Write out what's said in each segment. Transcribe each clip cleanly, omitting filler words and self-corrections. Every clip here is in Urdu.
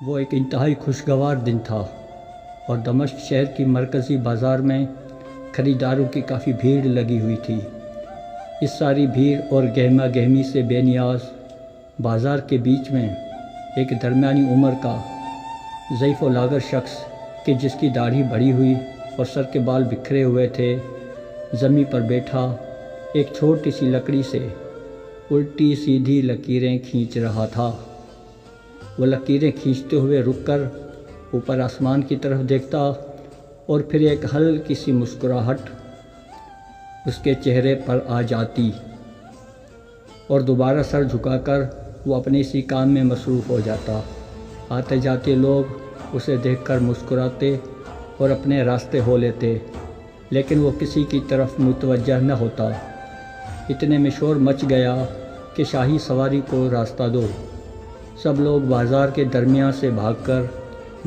وہ ایک انتہائی خوشگوار دن تھا اور دمشق شہر کی مرکزی بازار میں خریداروں کی کافی بھیڑ لگی ہوئی تھی۔ اس ساری بھیڑ اور گہما گہمی سے بے نیاز بازار کے بیچ میں ایک درمیانی عمر کا ضعیف و لاغر شخص کہ جس کی داڑھی بڑھی ہوئی اور سر کے بال بکھرے ہوئے تھے، زمین پر بیٹھا ایک چھوٹی سی لکڑی سے الٹی سیدھی لکیریں کھینچ رہا تھا۔ وہ لکیریں کھینچتے ہوئے رک کر اوپر آسمان کی طرف دیکھتا اور پھر ایک ہلکی سی مسکراہٹ اس کے چہرے پر آ جاتی اور دوبارہ سر جھکا کر وہ اپنے اسی کام میں مصروف ہو جاتا۔ آتے جاتے لوگ اسے دیکھ کر مسکراتے اور اپنے راستے ہو لیتے، لیکن وہ کسی کی طرف متوجہ نہ ہوتا۔ اتنے میں شور مچ گیا کہ شاہی سواری کو راستہ دو۔ سب لوگ بازار کے درمیان سے بھاگ کر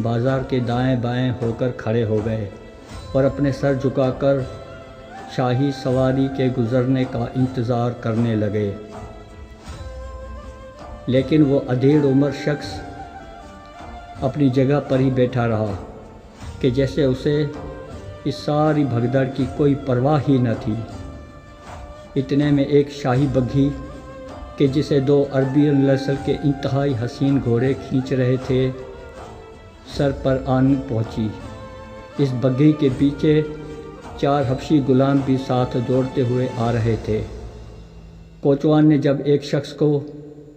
بازار کے دائیں بائیں ہو کر کھڑے ہو گئے اور اپنے سر جھکا کر شاہی سواری کے گزرنے کا انتظار کرنے لگے۔ لیکن وہ ادھیڑ عمر شخص اپنی جگہ پر ہی بیٹھا رہا کہ جیسے اسے اس ساری بھگدڑ کی کوئی پرواہ ہی نہ تھی۔ اتنے میں ایک شاہی بگھی کہ جسے دو عربی نسل کے انتہائی حسین گھوڑے کھینچ رہے تھے، سر پر آن پہنچی۔ اس بگھی کے پیچھے 4 حبشی غلام بھی ساتھ دوڑتے ہوئے آ رہے تھے۔ کوچوان نے جب ایک شخص کو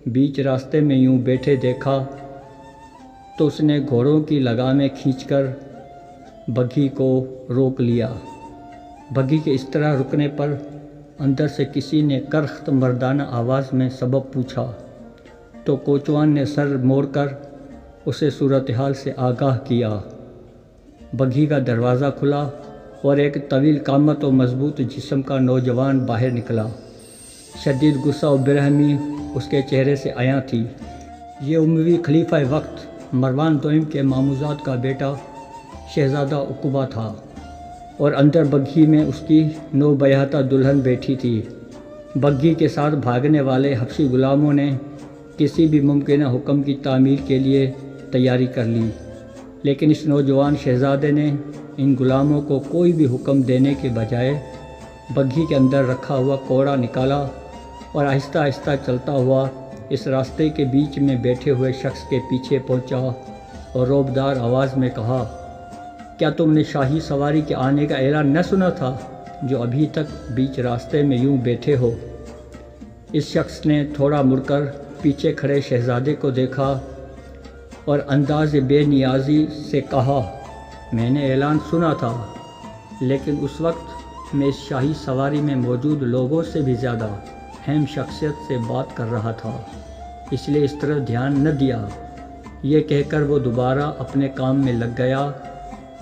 بیچ راستے میں یوں بیٹھے دیکھا تو اس نے گھوڑوں کی لگامیں کھینچ کر بگھی کو روک لیا۔ بگھی کے اس طرح رکنے پر اندر سے کسی نے کرخت مردانہ آواز میں سبب پوچھا تو کوچوان نے سر موڑ کر اسے صورتحال سے آگاہ کیا۔ بگھی کا دروازہ کھلا اور ایک طویل قامت و مضبوط جسم کا نوجوان باہر نکلا۔ شدید غصہ و برہمی اس کے چہرے سے عیاں تھی۔ یہ اموی خلیفہ وقت مروان دوئم کے ماموزاد کا بیٹا شہزادہ عقبہ تھا اور اندر بگھی میں اس کی نوبیاحتہ دلہن بیٹھی تھی۔ بگھی کے ساتھ بھاگنے والے حبشی غلاموں نے کسی بھی ممکنہ حکم کی تعمیل کے لیے تیاری کر لی، لیکن اس نوجوان شہزادے نے ان غلاموں کو کوئی بھی حکم دینے کے بجائے بگھی کے اندر رکھا ہوا کوڑا نکالا اور آہستہ آہستہ چلتا ہوا اس راستے کے بیچ میں بیٹھے ہوئے شخص کے پیچھے پہنچا اور روبدار آواز میں کہا، کیا تم نے شاہی سواری کے آنے کا اعلان نہ سنا تھا جو ابھی تک بیچ راستے میں یوں بیٹھے ہو؟ اس شخص نے تھوڑا مڑ کر پیچھے کھڑے شہزادے کو دیکھا اور انداز بے نیازی سے کہا، میں نے اعلان سنا تھا، لیکن اس وقت میں اس شاہی سواری میں موجود لوگوں سے بھی زیادہ اہم شخصیت سے بات کر رہا تھا، اس لیے اس طرف دھیان نہ دیا۔ یہ کہہ کر وہ دوبارہ اپنے کام میں لگ گیا،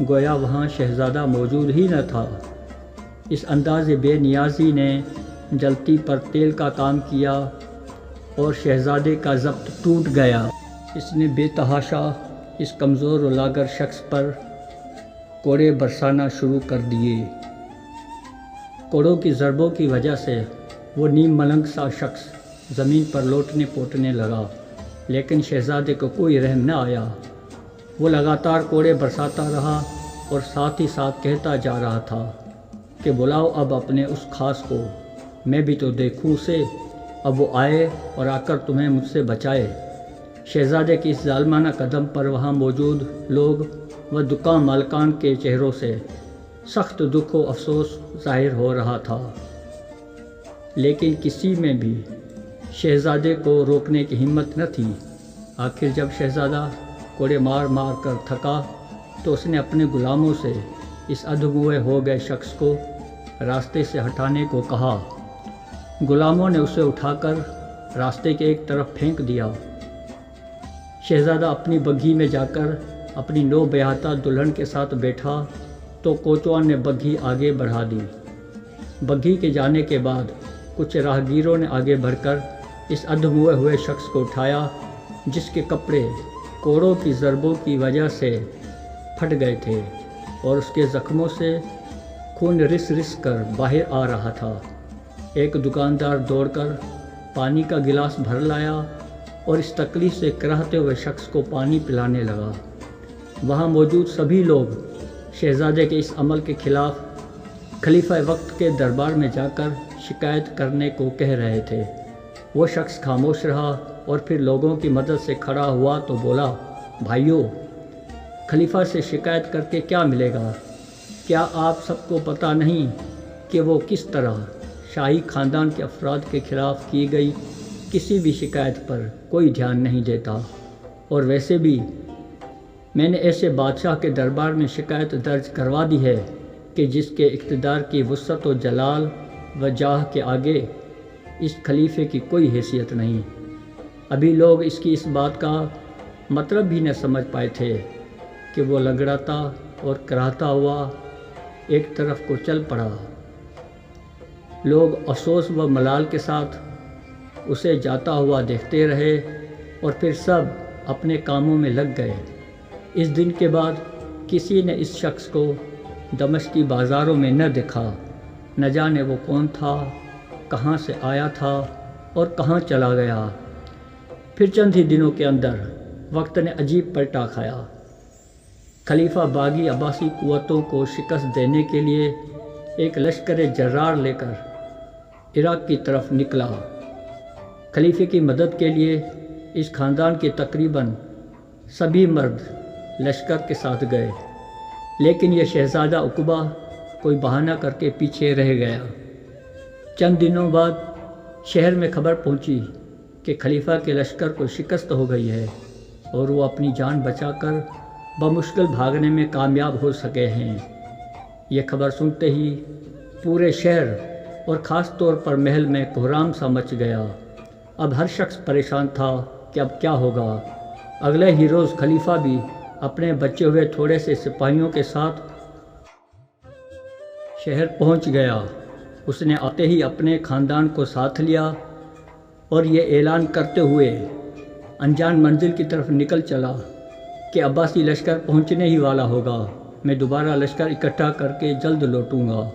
گویا وہاں شہزادہ موجود ہی نہ تھا۔ اس انداز بے نیازی نے جلتی پر تیل کا کام کیا اور شہزادے کا ضبط ٹوٹ گیا۔ اس نے بے تحاشا اس کمزور و لاغر شخص پر کوڑے برسانا شروع کر دیے۔ کوڑوں کی ضربوں کی وجہ سے وہ نیم ملنگ سا شخص زمین پر لوٹنے پوٹنے لگا، لیکن شہزادے کو کوئی رحم نہ آیا۔ وہ لگاتار کوڑے برساتا رہا اور ساتھ ہی ساتھ کہتا جا رہا تھا کہ بلاؤ اب اپنے اس خاص کو، میں بھی تو دیکھوں اسے، اب وہ آئے اور آ کر تمہیں مجھ سے بچائے۔ شہزادے کی اس ظالمانہ قدم پر وہاں موجود لوگ و دکان مالکان کے چہروں سے سخت دکھ و افسوس ظاہر ہو رہا تھا، لیکن کسی میں بھی شہزادے کو روکنے کی ہمت نہ تھی۔ آخر جب شہزادہ کوڑے مار مار کر تھکا تو اس نے اپنے غلاموں سے اس ادھموئے ہو گئے شخص کو راستے سے ہٹانے کو کہا۔ غلاموں نے اسے اٹھا کر راستے کے ایک طرف پھینک دیا۔ شہزادہ اپنی بگھی میں جا کر اپنی نوبیاحتہ دلہن کے ساتھ بیٹھا تو کوچوان نے بگھی آگے بڑھا دی۔ بگھی کے جانے کے بعد کچھ راہگیروں نے آگے بڑھ کر اس ادھموئے ہوئے شخص کو اٹھایا، جس کے کپڑے کوڑوں کی ضربوں کی وجہ سے پھٹ گئے تھے اور اس کے زخموں سے خون رس رس کر باہر آ رہا تھا۔ ایک دکاندار دوڑ کر پانی کا گلاس بھر لایا اور اس تکلیف سے کراہتے ہوئے شخص کو پانی پلانے لگا۔ وہاں موجود سبھی لوگ شہزادے کے اس عمل کے خلاف خلیفہ وقت کے دربار میں جا کر شکایت کرنے کو کہہ رہے تھے۔ وہ شخص خاموش رہا اور پھر لوگوں کی مدد سے کھڑا ہوا تو بولا، بھائیو، خلیفہ سے شکایت کر کے کیا ملے گا؟ کیا آپ سب کو پتہ نہیں کہ وہ کس طرح شاہی خاندان کے افراد کے خلاف کی گئی کسی بھی شکایت پر کوئی دھیان نہیں دیتا؟ اور ویسے بھی میں نے ایسے بادشاہ کے دربار میں شکایت درج کروا دی ہے کہ جس کے اقتدار کی وسعت و جلال و جاہ کے آگے اس خلیفے کی کوئی حیثیت نہیں۔ ابھی لوگ اس بات کا مطلب بھی نہ سمجھ پائے تھے کہ وہ لنگڑاتا اور کراہتا ہوا ایک طرف کو چل پڑا۔ لوگ افسوس و ملال کے ساتھ اسے جاتا ہوا دیکھتے رہے اور پھر سب اپنے کاموں میں لگ گئے۔ اس دن کے بعد کسی نے اس شخص کو دمشق کی بازاروں میں نہ دیکھا۔ نہ جانے وہ کون تھا، کہاں سے آیا تھا اور کہاں چلا گیا۔ پھر چند ہی دنوں کے اندر وقت نے عجیب پلٹا کھایا۔ خلیفہ باغی عباسی قوتوں کو شکست دینے کے لیے ایک لشکر جرار لے کر عراق کی طرف نکلا۔ خلیفے کی مدد کے لیے اس خاندان کے تقریباً سبھی مرد لشکر کے ساتھ گئے، لیکن یہ شہزادہ عقبہ کوئی بہانہ کر کے پیچھے رہ گیا۔ چند دنوں بعد شہر میں خبر پہنچی کہ خلیفہ کے لشکر کو شکست ہو گئی ہے اور وہ اپنی جان بچا کر بمشکل بھاگنے میں کامیاب ہو سکے ہیں۔ یہ خبر سنتے ہی پورے شہر اور خاص طور پر محل میں کوہرام سا مچ گیا۔ اب ہر شخص پریشان تھا کہ اب کیا ہوگا۔ اگلے ہی روز خلیفہ بھی اپنے بچے ہوئے تھوڑے سے سپاہیوں کے ساتھ شہر پہنچ گیا۔ اس نے آتے ہی اپنے خاندان کو ساتھ لیا اور یہ اعلان کرتے ہوئے انجان منزل کی طرف نکل چلا کہ عباسی لشکر پہنچنے ہی والا ہوگا، میں دوبارہ لشکر اکٹھا کر کے جلد لوٹوں گا۔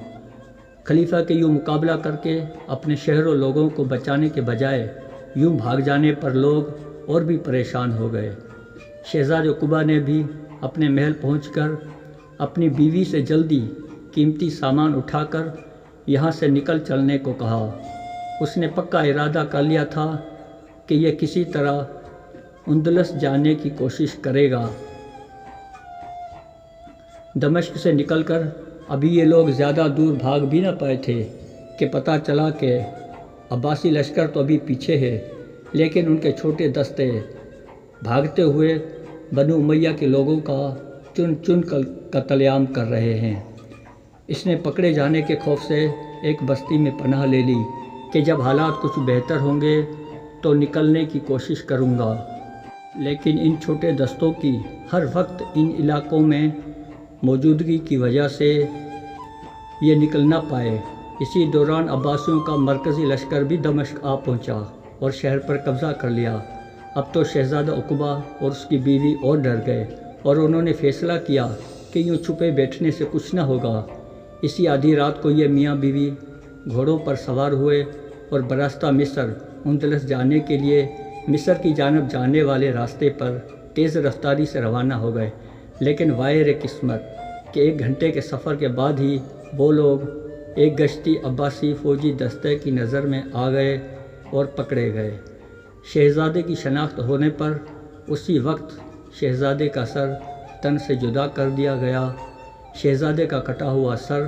خلیفہ کے یوں مقابلہ کر کے اپنے شہر و لوگوں کو بچانے کے بجائے یوں بھاگ جانے پر لوگ اور بھی پریشان ہو گئے۔ شہزادہ عقبہ نے بھی اپنے محل پہنچ کر اپنی بیوی سے جلدی قیمتی سامان اٹھا کر یہاں سے نکل چلنے کو کہا۔ اس نے پکا ارادہ کر لیا تھا کہ یہ کسی طرح اندلس جانے کی کوشش کرے گا۔ دمشق سے نکل کر ابھی یہ لوگ زیادہ دور بھاگ بھی نہ پائے تھے کہ پتہ چلا کہ عباسی لشکر تو ابھی پیچھے ہے، لیکن ان کے چھوٹے دستے بھاگتے ہوئے بنو امیہ کے لوگوں کا چن چن کر قتل عام کر رہے ہیں۔ اس نے پکڑے جانے کے خوف سے ایک بستی میں پناہ لے لی کہ جب حالات کچھ بہتر ہوں گے تو نکلنے کی کوشش کروں گا، لیکن ان چھوٹے دستوں کی ہر وقت ان علاقوں میں موجودگی کی وجہ سے یہ نکل نہ پائے۔ اسی دوران عباسیوں کا مرکزی لشکر بھی دمشق آ پہنچا اور شہر پر قبضہ کر لیا۔ اب تو شہزادہ عقبہ اور اس کی بیوی اور ڈر گئے اور انہوں نے فیصلہ کیا کہ یوں چھپے بیٹھنے سے کچھ نہ ہوگا۔ اسی آدھی رات کو یہ میاں بیوی گھوڑوں پر سوار ہوئے اور براستہ مصر اندلس جانے کے لیے مصر کی جانب جانے والے راستے پر تیز رفتاری سے روانہ ہو گئے، لیکن وائر قسمت کہ 1 گھنٹے کے سفر کے بعد ہی وہ لوگ ایک گشتی عباسی فوجی دستے کی نظر میں آ گئے اور پکڑے گئے۔ شہزادے کی شناخت ہونے پر اسی وقت شہزادے کا سر تن سے جدا کر دیا گیا۔ شہزادے کا کٹا ہوا سر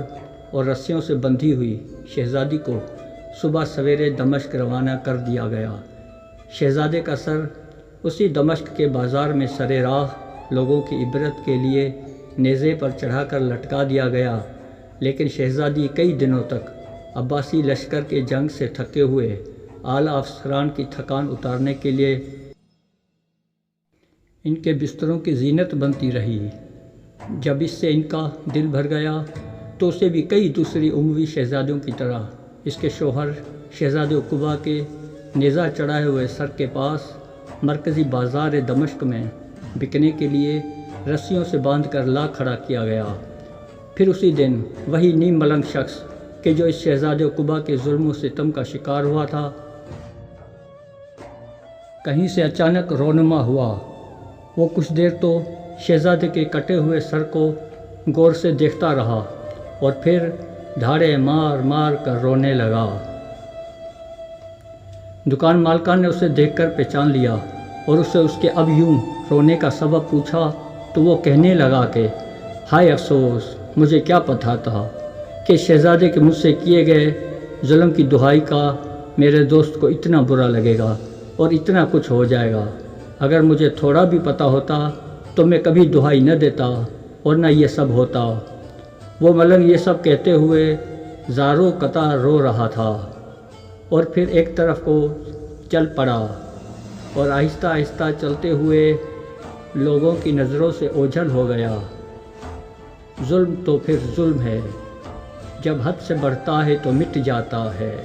اور رسیوں سے بندھی ہوئی شہزادی کو صبح سویرے دمشق روانہ کر دیا گیا۔ شہزادے کا سر اسی دمشق کے بازار میں سرے راہ لوگوں کی عبرت کے لیے نیزے پر چڑھا کر لٹکا دیا گیا، لیکن شہزادی کئی دنوں تک عباسی لشکر کے جنگ سے تھکے ہوئے اعلیٰ افسران کی تھکان اتارنے کے لیے ان کے بستروں کی زینت بنتی رہی۔ جب اس سے ان کا دل بھر گیا تو اسے بھی کئی دوسری اموی شہزادیوں کی طرح اس کے شوہر شہزادے عقبہ کے نیزہ چڑھائے ہوئے سر کے پاس مرکزی بازار دمشق میں بکنے کے لیے رسیوں سے باندھ کر لا کھڑا کیا گیا۔ پھر اسی دن وہی نیم ملنگ شخص کہ جو اس شہزادے عقبہ کے ظلم و ستم کا شکار ہوا تھا، کہیں سے اچانک رونما ہوا۔ وہ کچھ دیر تو شہزادے کے کٹے ہوئے سر کو غور سے دیکھتا رہا اور پھر دھاڑے مار مار کر رونے لگا۔ دکان مالکان نے اسے دیکھ کر پہچان لیا اور اسے اس کے اب یوں رونے کا سبب پوچھا تو وہ کہنے لگا کہ ہائے افسوس، مجھے کیا پتہ تھا کہ شہزادے کے مجھ سے کیے گئے ظلم کی دہائی کا میرے دوست کو اتنا برا لگے گا اور اتنا کچھ ہو جائے گا۔ اگر مجھے تھوڑا بھی پتہ ہوتا تو میں کبھی دہائی نہ دیتا اور نہ یہ سب ہوتا۔ وہ ملنگ یہ سب کہتے ہوئے زاروں قطع رو رہا تھا اور پھر ایک طرف کو چل پڑا اور آہستہ آہستہ چلتے ہوئے لوگوں کی نظروں سے اوجھل ہو گیا۔ ظلم تو پھر ظلم ہے، جب حد سے بڑھتا ہے تو مٹ جاتا ہے۔